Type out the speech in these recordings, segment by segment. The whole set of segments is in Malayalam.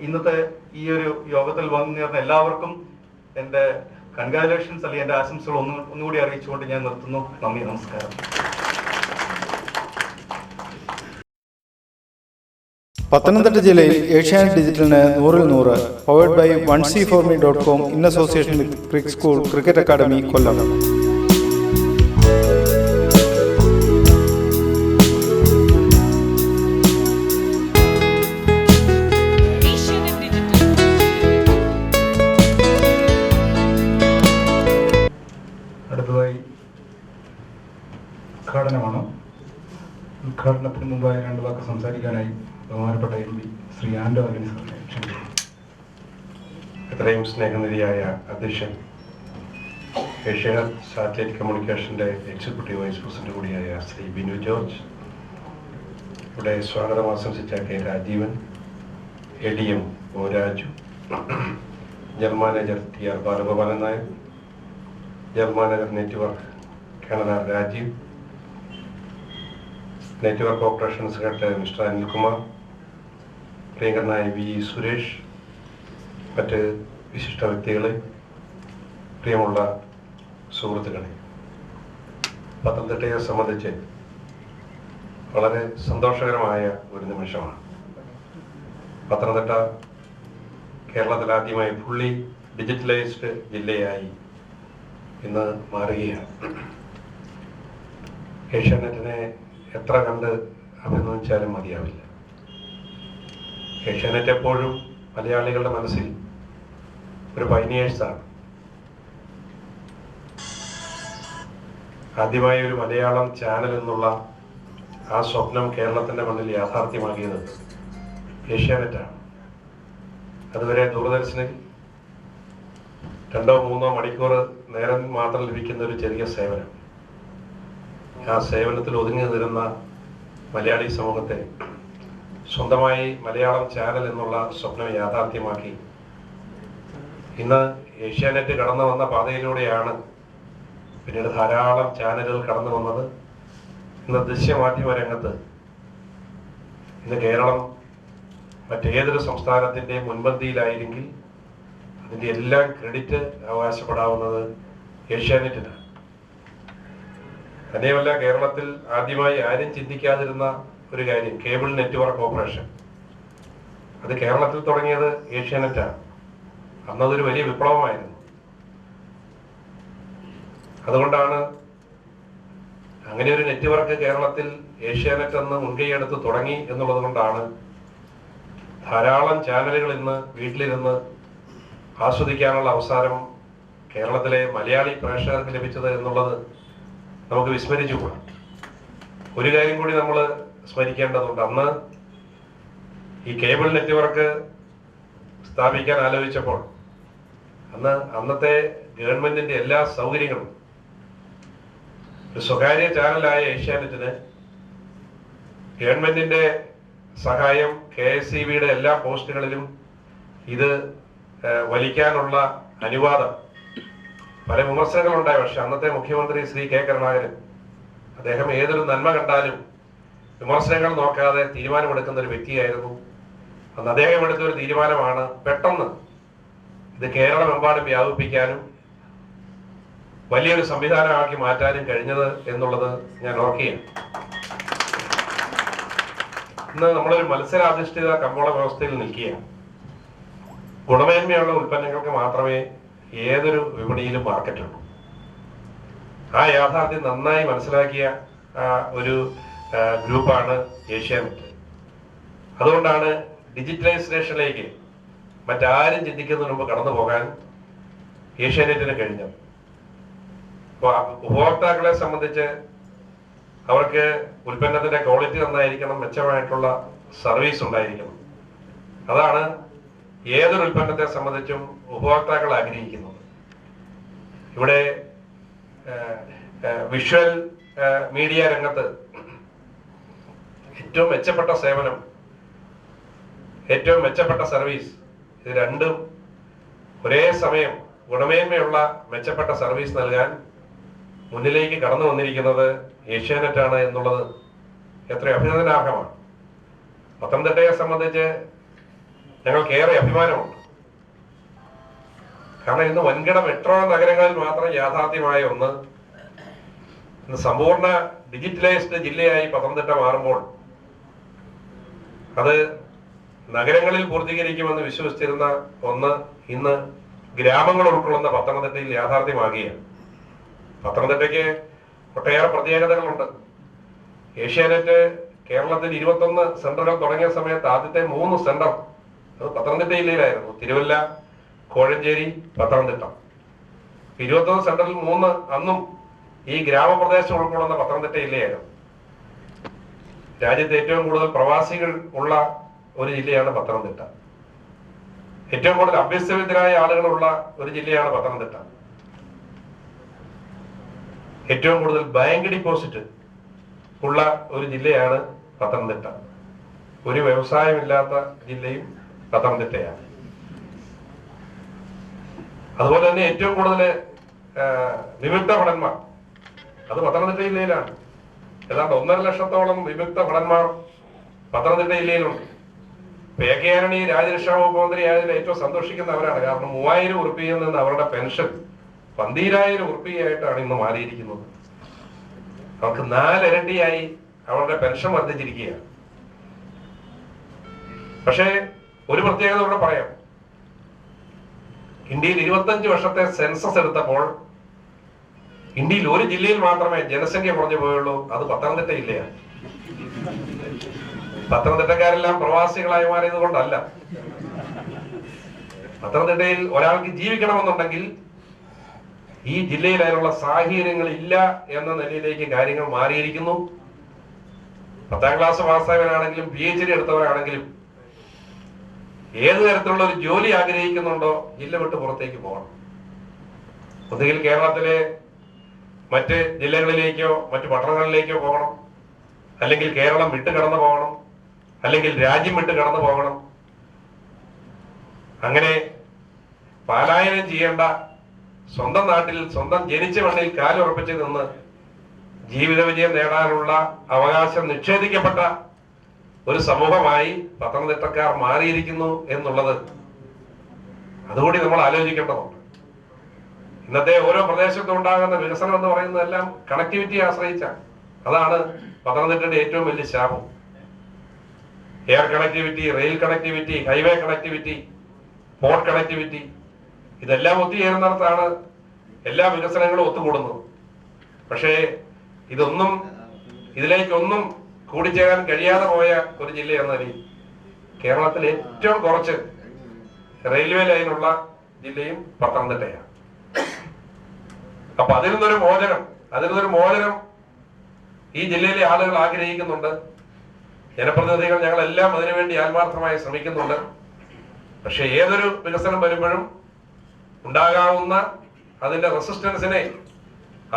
ഇന്നത്തെ ഈ ഒരു യോഗത്തിൽ വന്നു ചേർന്ന എല്ലാവർക്കും എൻ്റെ കൺഗ്രാജുലേഷൻസ് അല്ലെങ്കിൽ എൻ്റെ ആശംസകൾ ഒന്നുകൂടി അറിയിച്ചുകൊണ്ട് ഞാൻ നിർത്തുന്നു. നന്ദി, നമസ്കാരം. പത്തനംതിട്ട ജില്ലയിൽ ഏഷ്യാനെറ്റ് ഡിജിറ്റലിന് 100-100 powered by 1c4me.com in association with crick school cricket academy, Kollam. അടുത്തതായി ഉദ്ഘാടനമാണ്. ഉദ്ഘാടനത്തിന് മുമ്പായി രണ്ട് വാക്ക് സംസാരിക്കാനായി ബഹുമാനപ്പെട്ട MP ശ്രീ ആൻഡോ ആന്റണി സാറിനെ ക്ഷണിക്കുന്നു. എത്രയും സ്നേഹനിധിയായ അധ്യക്ഷൻ, ഏഷ്യാനെറ്റ് സാറ്റലൈറ്റ് കമ്മ്യൂണിക്കേഷൻ്റെ എക്സിക്യൂട്ടീവ് വൈസ് പ്രസിഡന്റ് കൂടിയായ ശ്രീ ബിനു ജോർജ്, ഇവിടെ സ്വാഗതം ആശംസിച്ച K. Rajeevan, ADM O. Raju, general manager TR Balagopalan Nair, general manager network colonel R. Rajeev, network operation secretary mister Anilkumar, പ്രിയങ്കരനായ V. സുരേഷ്, മറ്റ് വിശിഷ്ട വ്യക്തികളെ, പ്രിയമുള്ള സുഹൃത്തുക്കളെ, പത്തനംതിട്ടയെ സംബന്ധിച്ച് വളരെ സന്തോഷകരമായ ഒരു നിമിഷമാണ്. പത്തനംതിട്ട കേരളത്തിൽ ആദ്യമായി ഫുള്ളി ഡിജിറ്റലൈസ്ഡ് ജില്ലയായി ഇന്ന് മാറുകയാണ്. ഏഷ്യാനെറ്റിനെ എത്ര കണ്ട് അഭിനന്ദിച്ചാലും മതിയാവില്ല. ഏഷ്യാനെറ്റ് എപ്പോഴും മലയാളികളുടെ മനസ്സിൽ ഒരു പൈനിയേഴ്സാണ്. ആദ്യമായി ഒരു മലയാളം ചാനൽ എന്നുള്ള ആ സ്വപ്നം കേരളത്തിൻ്റെ മണ്ണിൽ യാഥാർത്ഥ്യമാക്കിയത് ഏഷ്യാനെറ്റാണ്. അതുവരെ ദൂരദർശനിൽ 2-3 മണിക്കൂർ നേരം മാത്രം ലഭിക്കുന്ന ഒരു ചെറിയ സേവനം, ആ സേവനത്തിൽ ഒതുങ്ങി നിന്നിരുന്ന മലയാളി സമൂഹത്തെ സ്വന്തമായി മലയാളം ചാനൽ എന്നുള്ള സ്വപ്നം യാഥാർത്ഥ്യമാക്കി ഇന്ന് ഏഷ്യാനെറ്റ് കടന്നു വന്ന പാതയിലൂടെയാണ് പിന്നീട് ധാരാളം ചാനലുകൾ കടന്നു വന്നത്. ഇന്ന് ദൃശ്യമാധ്യമ രംഗത്ത് ഇന്ന് കേരളം മറ്റേതൊരു സംസ്ഥാനത്തിൻ്റെ മുൻപന്തിയിലായിരുന്നെങ്കിൽ അതിൻ്റെ എല്ലാം ക്രെഡിറ്റ് അവകാശപ്പെടാവുന്നത് ഏഷ്യാനെറ്റിനാണ്. തന്നെയുമല്ല, കേരളത്തിൽ ആദ്യമായി ആരും ചിന്തിക്കാതിരുന്ന ഒരു കാര്യം കേബിൾ നെറ്റ്വർക്ക് ഓപ്പറേഷൻ, അത് കേരളത്തിൽ തുടങ്ങിയത് ഏഷ്യാനെറ്റാണ്. അന്നതൊരു വലിയ വിപ്ലവമായിരുന്നു. അതുകൊണ്ടാണ് അങ്ങനെ ഒരു നെറ്റ്വർക്ക് കേരളത്തിൽ ഏഷ്യാനെറ്റ് എന്ന് മുൻകൈയെടുത്ത് തുടങ്ങി എന്നുള്ളത് കൊണ്ടാണ് ധാരാളം ചാനലുകൾ ഇന്ന് വീട്ടിലിരുന്ന് ആസ്വദിക്കാനുള്ള അവസരം കേരളത്തിലെ മലയാളി പ്രേക്ഷകർക്ക് ലഭിച്ചത് എന്നുള്ളത് നമുക്ക് വിസ്മരിച്ചുകൂടാ. ഒരു കാര്യം കൂടി നമ്മൾ സ്മരിക്കേണ്ടതുണ്ട്. അന്ന് ഈ കേബിൾ നെറ്റ്വർക്ക് സ്ഥാപിക്കാൻ ആലോചിച്ചപ്പോൾ അന്നത്തെ ഗവൺമെന്റിന്റെ എല്ലാ സൗകര്യങ്ങളും ഒരു സ്വകാര്യ ചാനലായ ഏഷ്യാനെറ്റിന് ഗവൺമെന്റിന്റെ സഹായം, KSEBയുടെ എല്ലാ പോസ്റ്റുകളിലും ഇത് വലിക്കാനുള്ള അനുവാദം, പല വിമർശനങ്ങളുണ്ടായി. പക്ഷെ അന്നത്തെ മുഖ്യമന്ത്രി ശ്രീ K. കരുണാകരൻ, അദ്ദേഹം ഏതൊരു നന്മ കണ്ടാലും വിമർശനങ്ങൾ നോക്കാതെ തീരുമാനമെടുക്കുന്ന ഒരു വ്യക്തിയായിരുന്നു. അന്ന് അദ്ദേഹം എടുത്തൊരു തീരുമാനമാണ് പെട്ടെന്ന് ഇത് കേരളമെമ്പാടും വ്യാപിപ്പിക്കാനും വലിയൊരു സംവിധാനമാക്കി മാറ്റാനും കഴിഞ്ഞത് എന്നുള്ളത് ഞാൻ ഓർക്കുകയാണ്. ഇന്ന് നമ്മളൊരു മത്സരാധിഷ്ഠിത കമ്പോള വ്യവസ്ഥയിൽ നിൽക്കുകയാണ്. ഗുണമേന്മയുള്ള ഉൽപ്പന്നങ്ങൾക്ക് മാത്രമേ ഏതൊരു വിപണിയിലും മാർക്കറ്റുള്ളൂ. ആ യാഥാർത്ഥ്യം നന്നായി മനസ്സിലാക്കിയ ഒരു ഗ്രൂപ്പാണ് ഏഷ്യാനെറ്റ്. അതുകൊണ്ടാണ് ഡിജിറ്റലൈസേഷനിലേക്ക് മറ്റാരും ചിന്തിക്കുന്നതിന് മുമ്പ് കടന്നു പോകാൻ ഏഷ്യാനെറ്റിന് കഴിഞ്ഞത്. അപ്പോൾ ഉപഭോക്താക്കളെ സംബന്ധിച്ച് അവർക്ക് ഉൽപ്പന്നത്തിന്റെ ക്വാളിറ്റി നന്നായിരിക്കണം, മെച്ചമായിട്ടുള്ള സർവീസ് ഉണ്ടായിരിക്കണം. അതാണ് ഏതൊരു ഉൽപ്പന്നത്തെ സംബന്ധിച്ചും ഉപഭോക്താക്കൾ ആഗ്രഹിക്കുന്നത്. ഇവിടെ വിഷ്വൽ മീഡിയ രംഗത്ത് ഏറ്റവും മെച്ചപ്പെട്ട സേവനം, ഏറ്റവും മെച്ചപ്പെട്ട സർവീസ്, ഇത് രണ്ടും ഒരേ സമയം ഗുണമേന്മയുള്ള മെച്ചപ്പെട്ട സർവീസ് നൽകാൻ മുന്നിലേക്ക് കടന്നു വന്നിരിക്കുന്നത് ഏഷ്യാനെറ്റാണ് എന്നുള്ളത് എത്ര അഭിനന്ദനാർഹമാണ്. പത്തനംതിട്ടയെ സംബന്ധിച്ച് ഞങ്ങൾക്കേറെ അഭിമാനമുണ്ട്. കാരണം ഇന്ന് വൻകിട മെട്രോ നഗരങ്ങളിൽ മാത്രം യാഥാർത്ഥ്യമായ ഒന്ന് ഇന്ന് സമ്പൂർണ്ണ ഡിജിറ്റലൈസ്ഡ് ജില്ലയായി പത്തനംതിട്ട മാറുമ്പോൾ അത് നഗരങ്ങളിൽ പൂർത്തീകരിക്കുമെന്ന് വിശ്വസിച്ചിരുന്ന ഒന്ന് ഇന്ന് ഗ്രാമങ്ങൾ ഉൾക്കൊള്ളുന്ന പത്തനംതിട്ടയിൽ യാഥാർത്ഥ്യമാകുകയാണ്. പത്തനംതിട്ടയ്ക്ക് ഒട്ടേറെ പ്രത്യേകതകളുണ്ട്. ഏഷ്യാനെറ്റ് കേരളത്തിൽ 21 സെന്ററുകൾ തുടങ്ങിയ സമയത്ത് ആദ്യത്തെ 3 സെന്റർ അത് പത്തനംതിട്ട ജില്ലയിലായിരുന്നു. തിരുവല്ല, കോഴഞ്ചേരി, പത്തനംതിട്ട. 21 സെന്ററിൽ 3 അന്നും ഈ ഗ്രാമപ്രദേശം ഉൾക്കൊള്ളുന്ന പത്തനംതിട്ട ജില്ലയായിരുന്നു. രാജ്യത്ത് ഏറ്റവും കൂടുതൽ പ്രവാസികൾ ഉള്ള ഒരു ജില്ലയാണ് പത്തനംതിട്ട. ഏറ്റവും കൂടുതൽ അഭ്യസ്തവിദ്യരായ ആളുകളുള്ള ഒരു ജില്ലയാണ് പത്തനംതിട്ട. ഏറ്റവും കൂടുതൽ ബാങ്ക് ഡിപ്പോസിറ്റ് ഉള്ള ഒരു ജില്ലയാണ് പത്തനംതിട്ട. ഒരു വ്യവസായമില്ലാത്ത ജില്ലയും പത്തനംതിട്ടയാണ്. അതുപോലെ തന്നെ ഏറ്റവും കൂടുതൽ വിമുക്ത ഭടന്മാർ അത് പത്തനംതിട്ട ജില്ലയിലാണ്. ഏതാണ്ട് 1.5 ലക്ഷത്തോളം വിമുക്ത ഭടന്മാർ പത്തനംതിട്ട ജില്ലയിലുണ്ട്. PK ആന്റണി രാജ്യരക്ഷാ വകുപ്പ് മന്ത്രിയായതിൽ ഏറ്റവും സന്തോഷിക്കുന്നവരാണ്. കാരണം 3000 ഉറുപ്പികയിൽ നിന്ന് അവരുടെ പെൻഷൻ 12,000 ഉറുപ്പികയായിട്ടാണ് ഇന്ന് മാറിയിരിക്കുന്നത്. അവർക്ക് 4 ഇരട്ടിയായി അവരുടെ പെൻഷൻ വർദ്ധിച്ചിരിക്കുകയാണ്. പക്ഷേ ഒരു പ്രത്യേകത കൂടെ പറയാം. ഇന്ത്യയിൽ 25 വർഷത്തെ സെൻസസ് എടുത്തപ്പോൾ ഇന്ത്യയിൽ ഒരു ജില്ലയിൽ മാത്രമേ ജനസംഖ്യ കുറഞ്ഞു പോയുള്ളൂ. അത് പത്തനംതിട്ട ജില്ലയാണ്. പത്തനംതിട്ടക്കാരെല്ലാം പ്രവാസികളായി മാറിയത് കൊണ്ടല്ല. പത്തനംതിട്ടയിൽ ഒരാൾക്ക് ജീവിക്കണമെന്നുണ്ടെങ്കിൽ ഈ ജില്ലയിൽ അതിനുള്ള സാഹചര്യങ്ങൾ ഇല്ല എന്ന നിലയിലേക്ക് കാര്യങ്ങൾ മാറിയിരിക്കുന്നു. 10ാം ക്ലാസ് പാസ്സായവരാണെങ്കിലും PhD എടുത്തവരാണെങ്കിലും ഏത് തരത്തിലുള്ള ഒരു ജോലി ആഗ്രഹിക്കുന്നുണ്ടോ ജില്ല വിട്ട് പുറത്തേക്ക് പോകണം. ഒന്നുകിൽ കേരളത്തിലെ മറ്റ് ജില്ലകളിലേക്കോ മറ്റു പട്ടണങ്ങളിലേക്കോ പോകണം, അല്ലെങ്കിൽ കേരളം വിട്ട് കടന്നു പോകണം, അല്ലെങ്കിൽ രാജ്യം വിട്ട് കടന്നു പോകണം. അങ്ങനെ പലായനം ചെയ്യേണ്ട സ്വന്തം നാട്ടിൽ സ്വന്തം ജനിച്ച മണ്ണിൽ കാലുറപ്പിച്ച് നിന്ന് ജീവിത വിജയം നേടാനുള്ള അവകാശം നിഷേധിക്കപ്പെട്ട ഒരു സമൂഹമായി പത്തനംതിട്ടക്കാർ മാറിയിരിക്കുന്നു എന്നുള്ളത് അതുകൂടി നമ്മൾ ആലോചിക്കേണ്ടതുണ്ട്. ഇന്നത്തെ ഓരോ പ്രദേശത്തും ഉണ്ടാകുന്ന വികസനം എന്ന് പറയുന്നതെല്ലാം കണക്ടിവിറ്റിയെ ആശ്രയിച്ചാണ്. അതാണ് പത്തനംതിട്ടയുടെ ഏറ്റവും വലിയ ശാപം. Air connectivity, rail connectivity, highway connectivity, port connectivity, ഇതെല്ലാം ഒത്തുചേരുന്നിടത്താണ് എല്ലാ വികസനങ്ങളും ഒത്തുകൂടുന്നത്. പക്ഷേ ഇതിലേക്കൊന്നും കൂടിച്ചേരാൻ കഴിയാതെ പോയ ഒരു ജില്ല എന്ന നിലയിൽ കേരളത്തിൽ ഏറ്റവും കുറച്ച് റെയിൽവേ ലൈനുള്ള ജില്ലയും പത്തനംതിട്ടയാണ്. അപ്പൊ അതിൽ നിന്നൊരു മോചനം ഈ ജില്ലയിലെ ആളുകൾ ആഗ്രഹിക്കുന്നുണ്ട്. ജനപ്രതിനിധികൾ ഞങ്ങളെല്ലാം അതിനുവേണ്ടി ആത്മാർത്ഥമായി ശ്രമിക്കുന്നുണ്ട്. പക്ഷെ ഏതൊരു വികസനം വരുമ്പോഴും ഉണ്ടാകാവുന്ന അതിന്റെ റെസിസ്റ്റൻസിനെ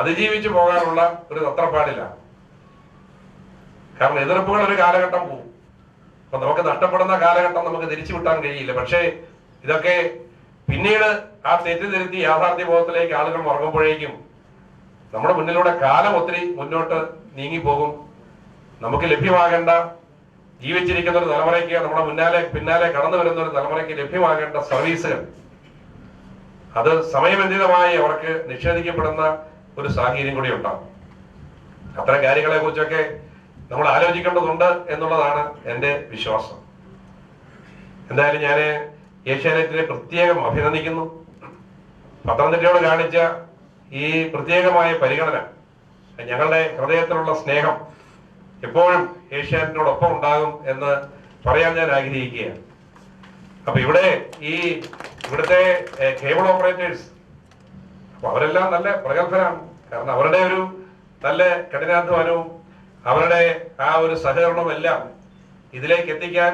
അതിജീവിച്ചു പോകാനുള്ള ഒരു തത്രപ്പാടില്ല. കാരണം എതിർപ്പുകൾ ഒരു കാലഘട്ടം പോകും. അപ്പൊ നമുക്ക് നഷ്ടപ്പെടുന്ന കാലഘട്ടം നമുക്ക് തിരിച്ചു വിട്ടാൻ കഴിയില്ല. പക്ഷേ ഇതൊക്കെ പിന്നീട് ആ തെറ്റിദ്ധരുത്തി യാഥാർത്ഥ്യബോധത്തിലേക്ക് ആളുകൾ മറങ്ങുമ്പോഴേക്കും നമ്മുടെ മുന്നിലൂടെ കാലം ഒത്തിരി മുന്നോട്ട് നീങ്ങിപ്പോകും. നമുക്ക് ലഭ്യമാകേണ്ട ജീവിച്ചിരിക്കുന്ന ഒരു തലമുറയ്ക്ക് നമ്മുടെ പിന്നാലെ കടന്നു വരുന്ന ഒരു തലമുറയ്ക്ക് ലഭ്യമാകേണ്ട സർവീസുകൾ അത് സമയബന്ധിതമായി അവർക്ക് നിഷേധിക്കപ്പെടുന്ന ഒരു സാഹചര്യം കൂടി ഉണ്ടാകും. അത്തരം കാര്യങ്ങളെ കുറിച്ചൊക്കെ നമ്മൾ ആലോചിക്കേണ്ടതുണ്ട് എന്നുള്ളതാണ് എൻ്റെ വിശ്വാസം. എന്തായാലും ഞാൻ ഏഷ്യാനെറ്റിനെ പ്രത്യേകം അഭിനന്ദിക്കുന്നു. പത്തനംതിട്ടയോട് കാണിച്ച ഈ പ്രത്യേകമായ പരിഗണന, ഞങ്ങളുടെ ഹൃദയത്തിലുള്ള സ്നേഹം എപ്പോഴും ഏഷ്യാനെറ്റിനോടൊപ്പം ഉണ്ടാകും എന്ന് പറയാൻ ഞാൻ ആഗ്രഹിക്കുകയാണ്. അപ്പൊ ഇവിടുത്തെ കേബിൾ ഓപ്പറേറ്റേഴ്സ് അപ്പൊ അവരെല്ലാം നല്ല പ്രഗത്ഭരാണ്. കാരണം അവരുടെ ഒരു നല്ല കഠിനാധ്വാനവും അവരുടെ ആ ഒരു സഹകരണവും എല്ലാം ഇതിലേക്ക് എത്തിക്കാൻ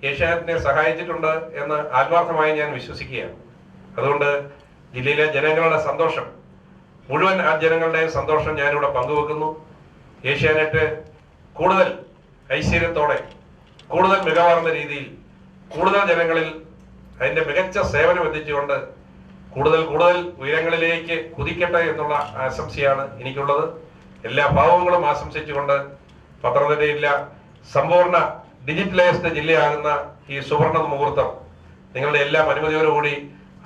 ഏഷ്യാനെറ്റിനെ സഹായിച്ചിട്ടുണ്ട് എന്ന് ആത്മാർത്ഥമായി ഞാൻ വിശ്വസിക്കുകയാണ്. അതുകൊണ്ട് ജില്ലയിലെ ജനങ്ങളുടെ സന്തോഷം, മുഴുവൻ ആ ജനങ്ങളുടെയും സന്തോഷം ഞാനിവിടെ പങ്കുവെക്കുന്നു. ഏഷ്യാനെറ്റ് കൂടുതൽ ഐശ്വര്യത്തോടെ, കൂടുതൽ മികവാർന്ന രീതിയിൽ, കൂടുതൽ ജനങ്ങളിൽ അതിന്റെ മികച്ച സേവനം എത്തിച്ചുകൊണ്ട് കൂടുതൽ ഉയരങ്ങളിലേക്ക് കുതിക്കട്ടെ എന്നുള്ള ആശംസയാണ് എനിക്കുള്ളത്. എല്ലാ ഭാവങ്ങളും ആശംസിച്ചുകൊണ്ട് പത്തനംതിട്ട ജില്ല സമ്പൂർണ്ണ ഡിജിറ്റലൈസ്ഡ് ജില്ലയാകുന്ന ഈ സുവർണ മുഹൂർത്തം നിങ്ങളുടെ എല്ലാം അനുമതിയോടുകൂടി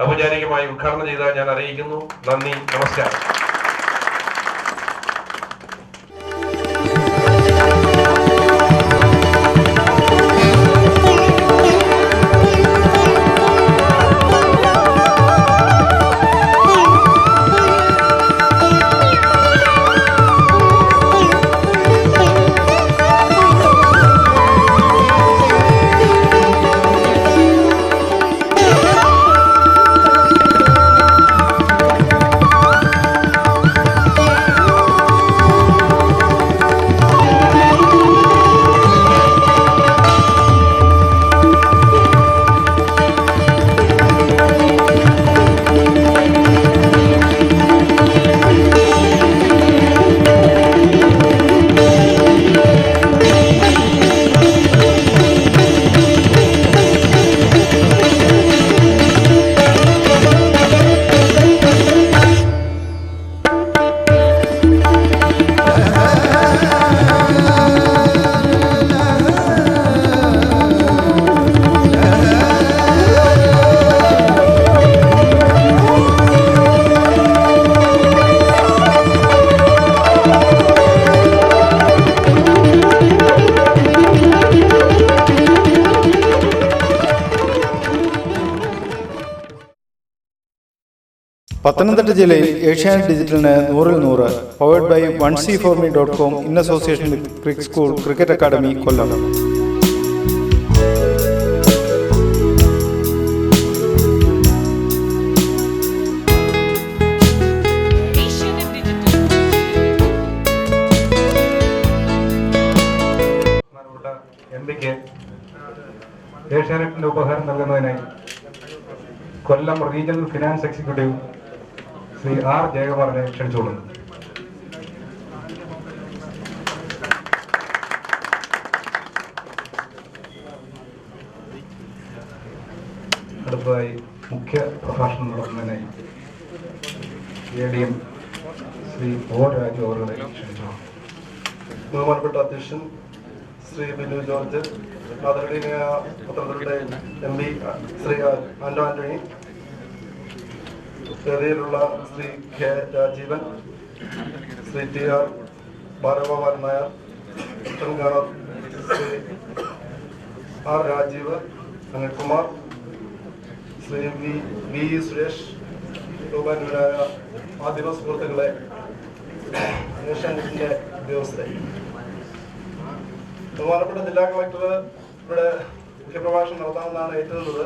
ഔപചാരികമായി ഉദ്ഘാടനം ചെയ്താൽ ഞാൻ അറിയിക്കുന്നു. നന്ദി, നമസ്കാരം. പത്തനംതിട്ട ജില്ലയിൽ ഏഷ്യാനെറ്റ് ഡിജിറ്റലിന് 100-100 powered by 1c4me.com in association with crick school cricket academy Kollam. എംപിക്ക് ഏഷ്യാനെറ്റിന്റെ ഉപഹാരം നൽകുന്നതിനായി Kollam regional finance executive Shri R ജയകുമാറിനെ ക്ഷണിച്ചുകൊള്ളുന്നു. അടുത്തതായി മുഖ്യ പ്രഭാഷണം നടത്തുന്നതിനായി ADM ശ്രീ ഒ രാജു അവരുടെ ക്ഷണിച്ചുകൊള്ളുന്നു. ബഹുമാനപ്പെട്ട അധ്യക്ഷൻ ശ്രീ ബിനു ജോർജ്, ആദരണീയ പത്തനംതിട്ടയുടെ MP ശ്രീ ആന്റോ ആന്റണി, വേദിയിലുള്ള Shri K Rajeevan, Shri TR Balagopalan Nair, Telangana Shri R Rajeev, Anilkumar, Shri V Suresh, ബഹുമാന്യരായ മാധ്യമ സുഹൃത്തുക്കളെ, ഏഷ്യാനെറ്റിന്റെ ഉദ്യോഗസ്ഥരെ, ബഹുമാനപ്പെട്ട ജില്ലാ കളക്ടർ ഇവിടെ മുഖ്യപ്രഭാഷണം നടത്താമെന്നാണ് ഏറ്റുന്നത്.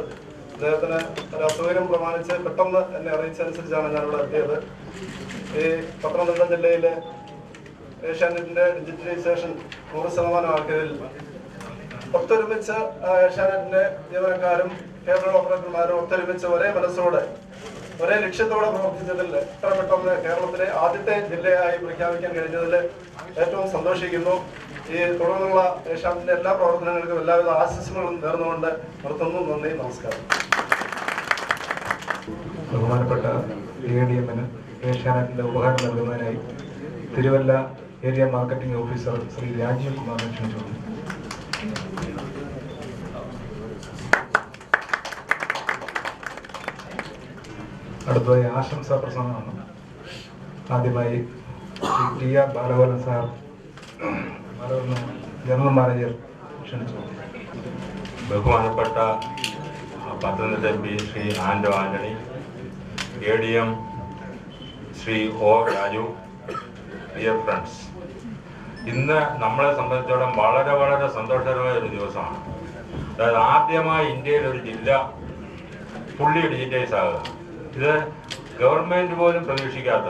അദ്ദേഹത്തിന് ഒരു അസൗകര്യം പ്രമാണിച്ച് പെട്ടെന്ന് എന്നെ അറിയിച്ചനുസരിച്ചാണ് ഞാനിവിടെ എത്തിയത്. ഈ പത്തനംതിട്ട ജില്ലയിലെ ഏഷ്യാനെറ്റിന്റെ ഡിജിറ്റലൈസേഷൻ 100% ആക്കിയതിൽ ഒത്തൊരുമിച്ച് ഏഷ്യാനെറ്റിന്റെ ജീവനക്കാരും കേബിൾ ഓപ്പറേറ്റർമാരും ഒത്തൊരുമിച്ച് ഒരേ മനസ്സോടെ ഒരേ ലക്ഷ്യത്തോടെ പ്രവർത്തിച്ചതിൽ എത്ര പെട്ടെന്ന് കേരളത്തിലെ ആദ്യത്തെ ജില്ലയായി പ്രഖ്യാപിക്കാൻ കഴിഞ്ഞതിൽ ഏറ്റവും സന്തോഷിക്കുന്നു. ഈ തുടർന്നുള്ള ഏഷ്യാനെറ്റിന്റെ എല്ലാ പ്രവർത്തനങ്ങൾക്കും എല്ലാവിധ ആശംസകളും നേർന്നുകൊണ്ട് നിർത്തുന്നു. നന്ദി, നമസ്കാരം. ബഹുമാനപ്പെട്ട ADM-ന് ഏഷ്യാനെറ്റിന്റെ ഉപഹാരം നൽകുന്നതിനായി Thiruvalla area marketing officer Shri Rajeev കുമാറിനെ ക്ഷണിച്ചു. അടുത്തതായി ആശംസാ പ്രസംഗമാണ്. ആദ്യമായി Shri TR Balagopalan sir, general manager ക്ഷണിച്ചു. ബഹുമാനപ്പെട്ട Pathanamthitta MP Shri Anto Antony, ADM Shri O Raju, dear friends, ഇന്ന് നമ്മളെ സംബന്ധിച്ചിടത്തോളം വളരെ വളരെ സന്തോഷകരമായ ഒരു ദിവസമാണ്. അതായത് ആദ്യമായി ഇന്ത്യയിൽ ഒരു ജില്ല ഫുള്ളി ഡിജിറ്റൈസ് ആകുക. ഇത് ഗവൺമെൻറ് പോലും പ്രതീക്ഷിക്കാത്ത,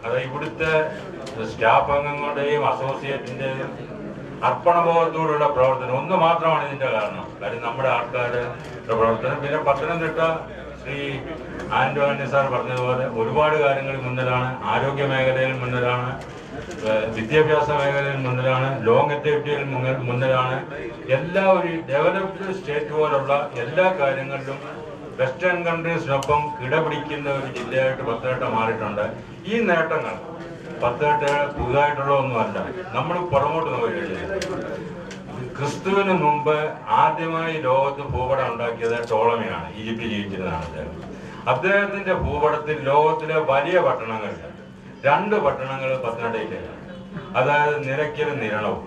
അതായത് ഇവിടുത്തെ സ്റ്റാഫ് അംഗങ്ങളുടെയും അസോസിയേറ്റിൻ്റെയും അർപ്പണബോധത്തോടുള്ള പ്രവർത്തനം ഒന്ന് മാത്രമാണ് ഇതിൻ്റെ കാരണം. കാര്യം നമ്മുടെ ആൾക്കാരുടെ പ്രവർത്തനം. പിന്നെ പത്തനംതിട്ട ശ്രീ ആന്റോ ആന്റണി സാർ പറഞ്ഞതുപോലെ ഒരുപാട് കാര്യങ്ങളിൽ മുന്നിലാണ്. ആരോഗ്യ മേഖലയിൽ മുന്നിലാണ്, വിദ്യാഭ്യാസ മേഖലയിൽ മുന്നിലാണ്, ലോങ് ആക്ടിവിറ്റിയിൽ മുന്നിലാണ്. എല്ലാ ഒരു ഡെവലപ്ഡ് സ്റ്റേറ്റ് പോലുള്ള എല്ലാ കാര്യങ്ങളിലും വെസ്റ്റേൺ കൺട്രീസിനൊപ്പം കിടപിടിക്കുന്ന ഒരു ജില്ലയായിട്ട് പത്തനംതിട്ട മാറിയിട്ടുണ്ട്. ഈ നേട്ടങ്ങൾ പത്തനംതിട്ട പുതുതായിട്ടുള്ള ഒന്നുമല്ല. നമ്മൾ പുറമോട്ട് നോക്കിക്കഴിഞ്ഞാൽ ക്രിസ്തുവിന് മുമ്പ് ആദ്യമായി ലോകത്ത് ഭൂപടം ഉണ്ടാക്കിയത് ടോളമിയാണ്. ഈജിപ്തിൽ ജീവിച്ചിരുന്നതാണ് അദ്ദേഹം. അദ്ദേഹത്തിന്റെ ഭൂപടത്തിൽ ലോകത്തിലെ വലിയ പട്ടണങ്ങൾ 2 പട്ടണങ്ങൾ പത്തനംതിട്ടയിലാണ്. അതായത് നിലയ്ക്കലും നിരണവും.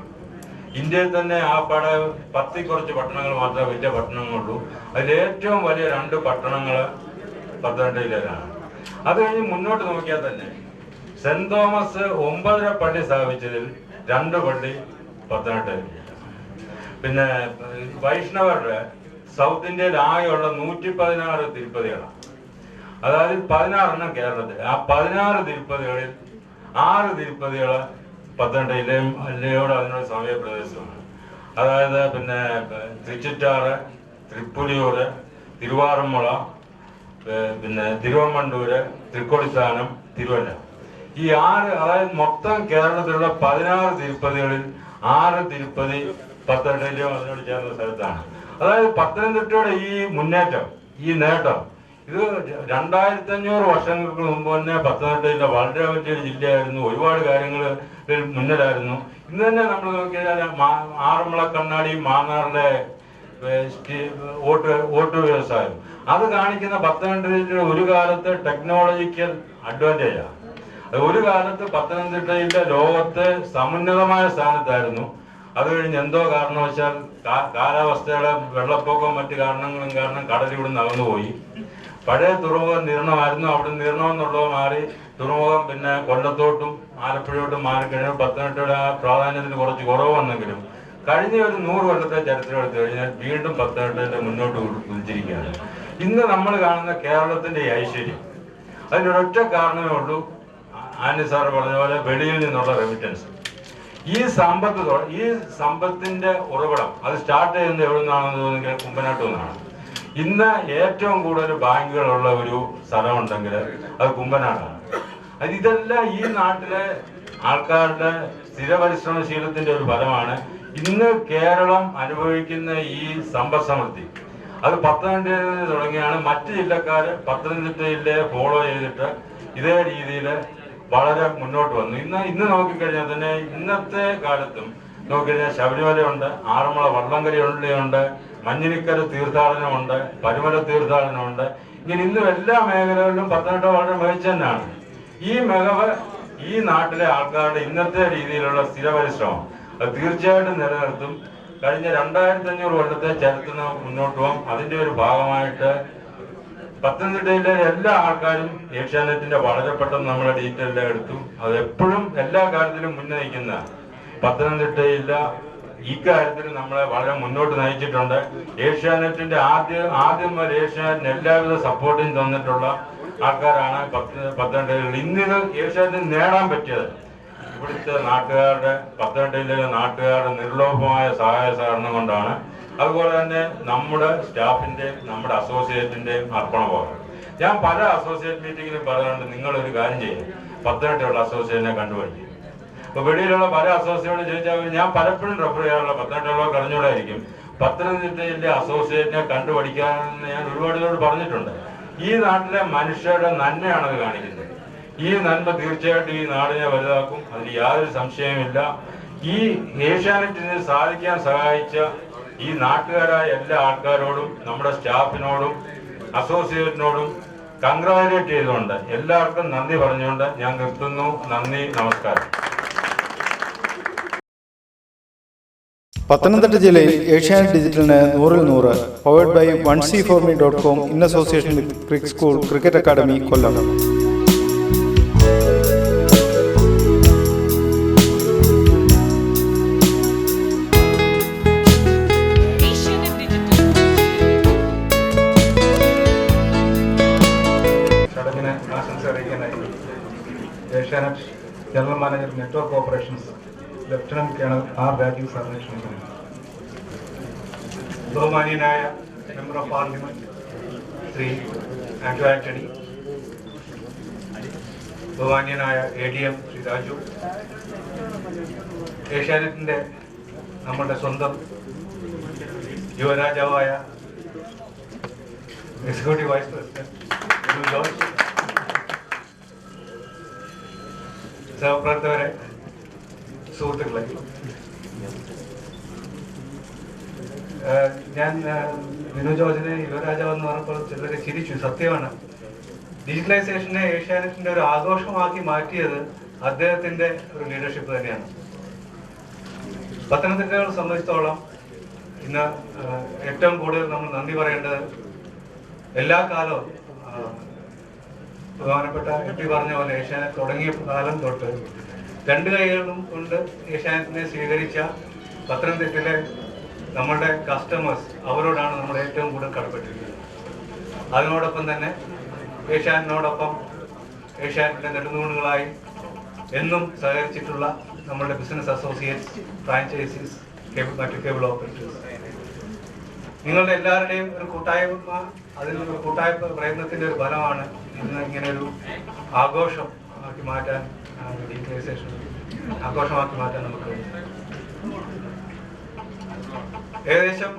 ഇന്ത്യയിൽ തന്നെ ആ 10 കുറച്ച് പട്ടണങ്ങൾ മാത്രമേ വലിയ പട്ടണങ്ങളുള്ളൂ. അതിൽ ഏറ്റവും വലിയ 2 പട്ടണങ്ങൾ പത്തനംതിട്ടയിലാണ്. അത് കഴിഞ്ഞ് മുന്നോട്ട് നോക്കിയാൽ തന്നെ സെന്റ് തോമസ് 9 പള്ളി സ്ഥാപിച്ചതിൽ 2 പള്ളി പത്തനംതിട്ടയിൽ. പിന്നെ വൈഷ്ണവരുടെ സൗത്ത് ഇന്ത്യയിൽ ആകെയുള്ള 116 തിരുപ്പതികളാണ്. അതായത് 16 കേരളത്തിൽ. ആ 16 തിരുപ്പതികളിൽ 6 തിരുപ്പതികൾ പത്തനംതിട്ടയിലെയും അല്ലയോട് അതിനോട് സമയ പ്രദേശമാണ്. അതായത് പിന്നെ തൃച്ചിറ്റാറ്, തൃപ്പുലിയൂർ, തിരുവാറന്മുള, പിന്നെ തിരുവമ്മണ്ടൂര്, തൃക്കൊടിസ്ഥാനം, തിരുവല്ല. ഈ 6, അതായത് മൊത്തം കേരളത്തിലുള്ള 16 തിരുപ്പതികളിൽ 6 തിരുപ്പതി പത്തനംതിട്ടയിലും അതിനോട് ചേർന്ന സ്ഥലത്താണ്. അതായത് പത്തനംതിട്ടയുടെ ഈ മുന്നേറ്റം, ഈ നേട്ടം, ഇത് 2500 വർഷങ്ങൾക്ക് മുമ്പ് തന്നെ പത്തനംതിട്ടയിലെ വളരെ വലിയൊരു ജില്ലയായിരുന്നു. ഒരുപാട് കാര്യങ്ങളിൽ മുന്നിലായിരുന്നു. ഇന്ന് തന്നെ നമ്മൾ നോക്കിയാൽ ആറന്മുള കണ്ണാടി മാന്നാറിലെ വോട്ട് വ്യവസായം അത് കാണിക്കുന്ന പത്തനംതിട്ടയിലെ ഒരു കാലത്ത് ടെക്നോളജിക്കൽ അഡ്വാൻറ്റേജാണ്. ഒരു കാലത്ത് പത്തനംതിട്ടയിലെ ലോകത്തെ സമുന്നതമായ സ്ഥാനത്തായിരുന്നു. അത് കഴിഞ്ഞ് എന്തോ കാരണവശാൽ കാലാവസ്ഥയുടെ വെള്ളപ്പൊക്കം മറ്റു കാരണങ്ങളും കാരണം കടൽ ഇവിടുന്ന് അകന്നുപോയി. പഴയ തുറമുഖം നിരണമായിരുന്നു. അവിടെ നിരണം എന്നുള്ളത് മാറി തുറമുഖം പിന്നെ കൊല്ലത്തോട്ടും ആലപ്പുഴയോട്ടും മാറിക്കഴിഞ്ഞാൽ പത്തനംതിട്ടയുടെ ആ പ്രാധാന്യത്തിന് കുറച്ച് കുറവ് വന്നെങ്കിലും കഴിഞ്ഞ ഒരു 100 കൊല്ലത്തെ ചരിത്രം എടുത്തു കഴിഞ്ഞാൽ വീണ്ടും പത്തനംതിട്ടയുടെ മുന്നോട്ട് കുതിച്ചിരിക്കുകയാണ്. ഇന്ന് നമ്മൾ കാണുന്ന കേരളത്തിന്റെ ഈ ഐശ്വര്യം അതിനൊരൊറ്റ കാരണമേ ഉള്ളൂ. ആനി സാർ പറഞ്ഞ പോലെ വെളിയിൽ നിന്നുള്ള റെമിറ്റൻസ്. ഈ സമ്പത്തിന്റെ ഉറവിടം അത് സ്റ്റാർട്ട് ചെയ്യുന്നത് എവിടെ നിന്നാണെന്ന് തോന്നുന്നെങ്കിൽ കുമ്പനാട്ടിൽ നിന്നാണ്. ഇന്ന് ഏറ്റവും കൂടുതൽ ബാങ്കുകളുള്ള ഒരു സ്ഥലമുണ്ടെങ്കിൽ അത് കുമ്പനാടാണ്. ഇതെല്ലാം ഈ നാട്ടിലെ ആൾക്കാരുടെ സ്ഥിരപരിശ്രമശീലത്തിന്റെ ഒരു ഫലമാണ്. ഇന്ന് കേരളം അനുഭവിക്കുന്ന ഈ സമ്പദ് സമൃദ്ധി അത് പത്തനംതിട്ടയിൽ നിന്ന് തുടങ്ങിയാണ്. മറ്റ് ജില്ലക്കാര് പത്തനംതിട്ട ജില്ലയെ ഫോളോ ചെയ്തിട്ട് ഇതേ രീതിയിൽ വളരെ മുന്നോട്ട് വന്നു. ഇന്ന് നോക്കിക്കഴിഞ്ഞാൽ തന്നെ ഇന്നത്തെ കാലത്തും നോക്കിക്കഴിഞ്ഞാൽ ശബരിമലയുണ്ട്, ആറന്മുള വള്ളംകളിയുണ്ട്, മഞ്ഞിനിക്കര തീർത്ഥാടനമുണ്ട്, പരുമല തീർത്ഥാടനമുണ്ട്. ഇങ്ങനെ ഇന്നും എല്ലാ മേഖലകളിലും പത്തനംതിട്ട വളരെ മികച്ച തന്നെയാണ്. ഈ മികവ് ഈ നാട്ടിലെ ആൾക്കാരുടെ ഇന്നത്തെ രീതിയിലുള്ള സ്ഥിരപരിശ്രമം അത് തീർച്ചയായിട്ടും നിലനിർത്തും. കഴിഞ്ഞ 2500 കൊല്ലത്തെ ചരിത്രം മുന്നോട്ട് പോകും. അതിന്റെ ഒരു ഭാഗമായിട്ട് പത്തനംതിട്ടയിലെ എല്ലാ ആൾക്കാരും ഏഷ്യാനെറ്റിന്റെ വളരെ പെട്ടെന്ന് നമ്മളെ ഡീറ്റെയിൽ എടുത്തു. അത് എപ്പോഴും എല്ലാ കാര്യത്തിലും മുന്നേ നയിക്കുന്ന പത്തനംതിട്ടയില്ല ഈ കാര്യത്തിൽ നമ്മളെ വളരെ മുന്നോട്ട് നയിച്ചിട്ടുണ്ട്. ഏഷ്യാനെറ്റിന്റെ ആദ്യം മുതൽ ഏഷ്യാനെറ്റിന് എല്ലാവിധ സപ്പോർട്ടും തന്നിട്ടുള്ള ആൾക്കാരാണ് പത്തനംതിട്ടയിൽ. ഇന്നിത് ഏഷ്യാനെറ്റിന് നേടാൻ പറ്റിയത് ഇവിടുത്തെ നാട്ടുകാരുടെ, പത്തനംതിട്ടയിലെ നാട്ടുകാരുടെ നിർലോഭമായ സഹായ സഹകരണം കൊണ്ടാണ്. അതുപോലെ തന്നെ നമ്മുടെ സ്റ്റാഫിന്റെയും നമ്മുടെ അസോസിയേറ്റിന്റെയും അർപ്പണബോധം. ഞാൻ പല അസോസിയേറ്റ് മീറ്റിങ്ങിലും പറയാറുണ്ട്, നിങ്ങളൊരു കാര്യം ചെയ്യും, പത്തനംതിട്ടയുള്ള അസോസിയേറ്റിനെ കണ്ടുപിടിക്കും. അപ്പൊ വെളിയിലുള്ള പല അസോസിയേറ്റും ചോദിച്ചാൽ ഞാൻ പലപ്പോഴും റെഫർ ചെയ്യാറുള്ള പത്തനംതിട്ടയുള്ള കഴിഞ്ഞൂടായിരിക്കും. പത്തനംതിട്ടയിലെ അസോസിയേറ്റിനെ കണ്ടുപഠിക്കാമെന്ന് ഞാൻ ഒരുപാട് പേരോട് പറഞ്ഞിട്ടുണ്ട്. ഈ നാട്ടിലെ മനുഷ്യരുടെ നന്മയാണത് കാണിക്കുന്നത്. ഈ നന്മ തീർച്ചയായിട്ടും ഈ നാടിനെ വലുതാക്കും, അതിൽ യാതൊരു സംശയമില്ല. ഈ ഏഷ്യാനെറ്റിന് സാധിക്കാൻ സഹായിച്ച ഈ നാട്ടുകാരായ എല്ലാ ആൾക്കാരോടും നമ്മുടെ സ്റ്റാഫിനോടും അസോസിയേറ്റിനോടും കൺഗ്രാജുലേറ്റ് ചെയ്തുകൊണ്ട് എല്ലാവർക്കും നന്ദി പറഞ്ഞുകൊണ്ട് ഞാൻ നിർത്തുന്നു. നന്ദി, നമസ്കാരം. പത്തനംതിട്ട ജില്ലയിൽ ഏഷ്യാനെറ്റ് ഡിജിറ്റലിന് 100-100 powered by 1c4me.com in association with crick school cricket academy Kollam. ചടങ്ങിന് ആശംസ അറിയിക്കാനായി Asianet general manager network operations lieutenant colonel R Rajeev സാറിനെ ക്ഷണിക്കുന്നു. ബഹുമാനീയനായ member of parliament Shri Anto Antony, ബഹുമാനീയനായ ADM ശ്രീ രാജു, ഏഷ്യാനെറ്റിന്റെ നമ്മുടെ സ്വന്തം യുവരാജാവായ എക്സിക്യൂട്ടീവ് വൈസ് പ്രസിഡന്റ് ജോർജ്, സഹപ്രവർത്തകരെ, സുഹൃത്തുക്കളെ, ഞാൻ വിനു ജോർജിനെ യുവരാജാവ് എന്ന് പറഞ്ഞപ്പോൾ ചിലരൊക്കെ ചിരിച്ചു. സത്യമാണ്, ഡിജിറ്റലൈസേഷനെ ഏഷ്യാനെറ്റിന്റെ ഒരു ആഘോഷമാക്കി മാറ്റിയത് അദ്ദേഹത്തിന്റെ ഒരു ലീഡർഷിപ്പ് തന്നെയാണ്. പത്തനംതിട്ടയെ സംബന്ധിച്ചിടത്തോളം ഇന്ന് ഏറ്റവും കൂടുതൽ നമ്മൾ നന്ദി പറയേണ്ടത് എല്ലാ കാലവും പ്രധാനപ്പെട്ട എം പി പറഞ്ഞ പോലെ ഏഷ്യാനെറ്റ് തുടങ്ങിയ കാലം തൊട്ട് രണ്ട് കൈകളും കൊണ്ട് ഏഷ്യാനെറ്റിനെ സ്വീകരിച്ച പത്തനംതിട്ടയിലെ നമ്മളുടെ കസ്റ്റമേഴ്സ്, അവരോടാണ് നമ്മൾ ഏറ്റവും കൂടുതൽ കടപ്പെട്ടിരിക്കുന്നത്. അതിനോടൊപ്പം തന്നെ ഏഷ്യാനെറ്റിനോടൊപ്പം ഏഷ്യാനെറ്റിന്റെ നെടുന്തൂണുകളായി എന്നും സഹകരിച്ചിട്ടുള്ള നമ്മളുടെ ബിസിനസ് അസോസിയേറ്റ്സ്, ഫ്രാഞ്ചൈസീസ്, മറ്റു കേബിൾ ഓപ്പറേറ്റേഴ്സ്, നിങ്ങളുടെ എല്ലാവരുടെയും ഒരു കൂട്ടായ്മ, അതിനൊരു കൂട്ടായ പ്രയത്നത്തിന്റെ ഒരു ഫലമാണ് ഇന്ന് ഇങ്ങനെ ഒരു ആഘോഷം ആക്കി മാറ്റാൻ, ഡിജിറ്റലൈസേഷൻ ആഘോഷമാക്കി മാറ്റാൻ നമുക്ക് ഏകദേശം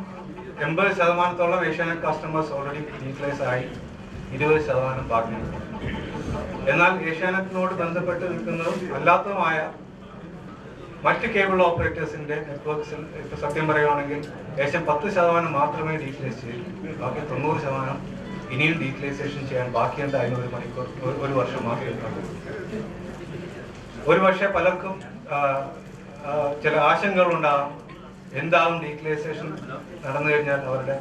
80% ഏഷ്യാനെറ്റ് കസ്റ്റമേഴ്സ് ഓൾറെഡി ഡിജിറ്റലൈസ് ആയി, 20% ബാക്കിയുണ്ട്. എന്നാൽ ഏഷ്യാനെറ്റിനോട് ബന്ധപ്പെട്ട് നിൽക്കുന്നതും അല്ലാത്തതുമായ മറ്റ് കേബിൾ ഓപ്പറേറ്റേഴ്സിന്റെ നെറ്റ്വർക്ക്സിൽ ഇപ്പൊ സത്യം പറയുകയാണെങ്കിൽ ഏകദേശം 10% മാത്രമേ ഡീറ്റലൈസ് ചെയ്തു. ബാക്കി 90% ഇനിയും ഡീറ്റലൈസേഷൻ ചെയ്യാൻ ബാക്കിയുണ്ട്. അതിനൊരു മണിക്കൂർ, ഒരു വർഷം മാത്രമേ ഉണ്ടാകൂ. ഒരു പക്ഷേ പലർക്കും ചില ആശങ്കകൾ ഉണ്ടാകും. എന്താകും ഡീറ്റലൈസേഷൻ നടന്നു കഴിഞ്ഞാൽ അവരുടെ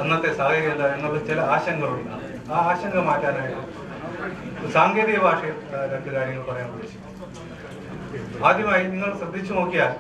അന്നത്തെ സാഹചര്യം എന്താ എന്നുള്ള ചില ആശങ്കകളുണ്ടാകും. ആ ആശങ്ക മാറ്റാനായിട്ട് സാങ്കേതിക ഭാഷയിൽ രണ്ട് കാര്യങ്ങൾ പറയാൻ ഉദ്ദേശിക്കുന്നു. ആദ്യമായി നിങ്ങൾ ശ്രദ്ധിച്ചു നോക്കിയാൽ